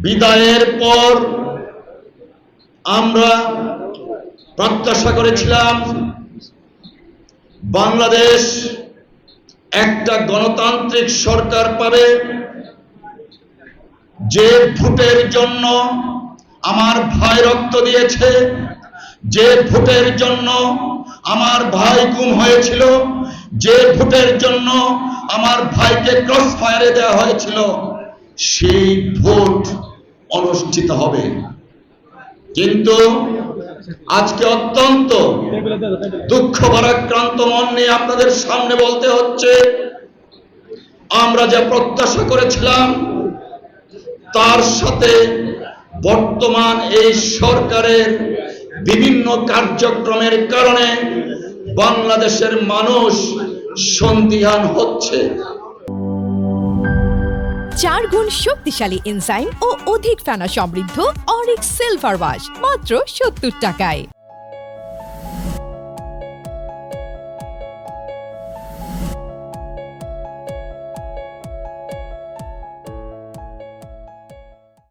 বিদায়ের পর আমরা প্রত্যাশা করেছিলাম বাংলাদেশ একটা গণতান্ত্রিক সরকার পাবে, যে ভোটের জন্য আমার ভাই রক্ত দিয়েছে, যে ভোটের জন্য আমার ভাই গুম হয়েছিল, যে ভোটের জন্য আমার ভাইকে ক্রস ফায়ারে দেওয়া হয়েছিল, সেই ভোট অনুষ্ঠিত হবে। কিন্তু আজকে অত্যন্ত দুঃখ ভারাক্রান্ত মন নিয়ে আপনাদের সামনে বলতে হচ্ছে, আমরা যা প্রত্যাশা করেছিলাম তার সাথে বর্তমান এই সরকারের বিভিন্ন কার্যক্রমের কারণে বাংলাদেশের মানুষ সন্দিহান হচ্ছে। 4 গুণ শক্তিশালী এনজাইম ও অধিক ফেনা সমৃদ্ধ অরিক সিলভার ওয়াশ মাত্র 70 টাকায়।